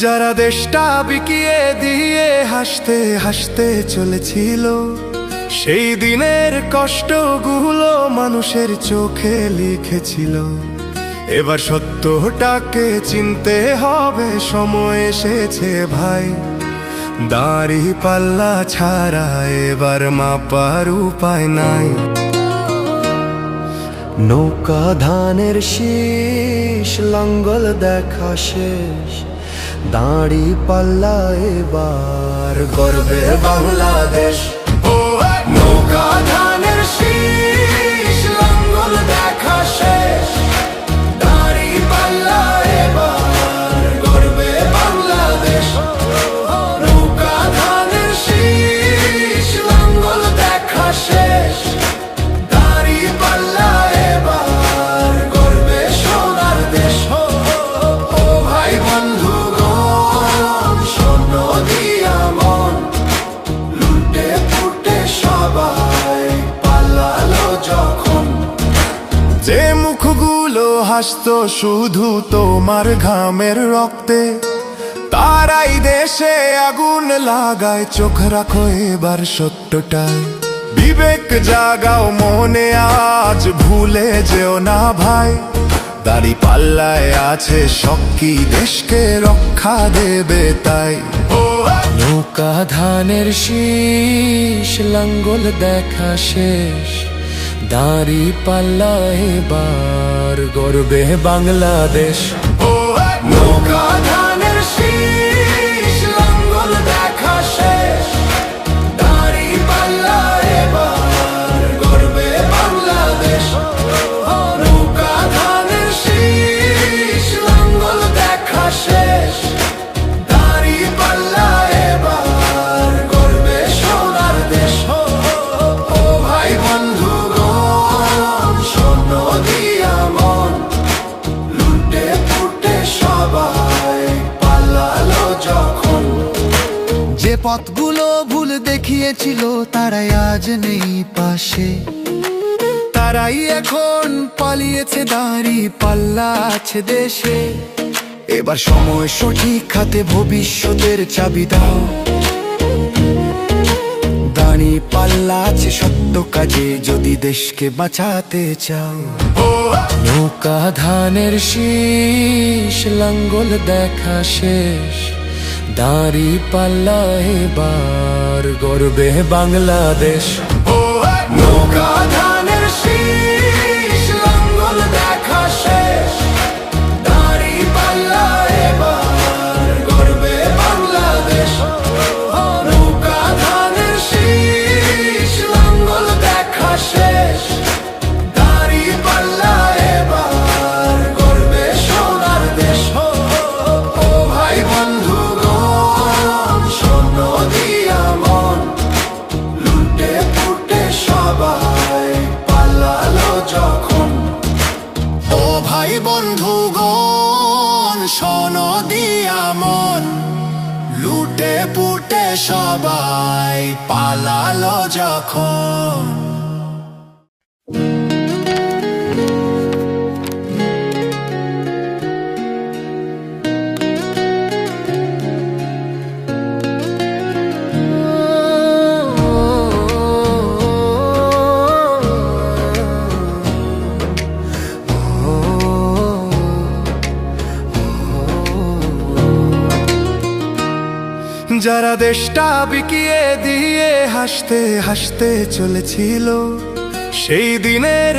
যারা দেশটা বিকিয়ে দিয়ে হাসতে হাসতে চলেছিল, সেই দিনের কষ্টগুলো মানুষের চোখে লিখেছিল। এবার সত্যটাকে চিনতে হবে, সময় এসেছে ভাই। দাড়ি পাল্লা ছাড়া এবার মাপার উপায় নাই। নৌকা ধানের শীষ, লাঙ্গল দেখা শেষ, দাড়ি পাল্লা এবার গর্বে বাংলাদেশ। নৌকা ধানের শীষ, লাঙ্গল দেখা শেষ, দাড়ি পাল্লা এবার গর্বে বাংলাদেশ। নৌকা ধানের শীষ, লাঙ্গল দেখা শেষ, দাড়ি পাল্লা এবার গর্বে সোনার দেশ। ও ভাই বন্ধুগণ, শোনো দিয়া মন, লুটে পুটে সবাই পালালো যখন। যে মুখগুলো হাসতো শুধু তোমার ঘামের রক্তে, তারাই দেশে আগুন লাগায়। চোখ রাখো এবার সত্যটায়, বিবেক জাগাও মনে, আজ ভুলে যেও না ভাই। দাড়ি পাল্লায় আছে শক্তি, দেশকে রক্ষা দেবে তাই। নৌকা ধানের শীষ, লাঙ্গল দেখা শেষ, দাড়ি পাল্লা এবার গর্বে বাংলাদেশ। নৌকা ধানের শীষ, লাঙ্গল দেখা শেষ, দাড়ি পাল্লা এবার গর্বে বাংলাদেশ। নৌকা ধানের শীষ, লাঙ্গল দেখা শেষ, দাড়ি পাল্লা এবার গর্বে সোনার দেশ। ও ভাই বন্ধুগণ, শোনো দিয়া মন, লুটে পুটে সবাই পালালো যখন। যে পথগুলো ভুল দেখিয়েছিল তারাই আজ নেই পাশে, তারাই এখন পালিয়েছে, দাড়ি পাল্লা আছে দেশে। এবার সময় সঠিক হাতে, ভবিষ্যতের চাবি দাও। দাড়ি পাল্লা আছে সত্য কাজে, যদি দেশকে বাঁচাতে চাও। নৌকা ধানের শীষ, লাঙ্গল দেখা শেষ, দাড়ি পাল্লা এবার গর্বে বাংলাদেশ। নৌকা ধানের শীষ, লাঙ্গল দেখা শেষ, দাড়ি পাল্লা এবার গর্বে বাংলাদেশ। নৌকা ধানের শীষ, লাঙ্গল দেখা শেষ, দাড়ি পাল্লা এবার গর্বে সোনার দেশ। ও ভাই বন্ধুগণ, শোনো দিয়া মন, লুটে পুটে সবাই পালালো যখন। ও ভাই বন্ধুগণ, শোনো দিয়া মন, লুটে পুটে সবাই পালালো যখন। যারা দেশটা বিকিয়ে দিয়ে হাসতে হাসতে চলেছিল, সেই দিনের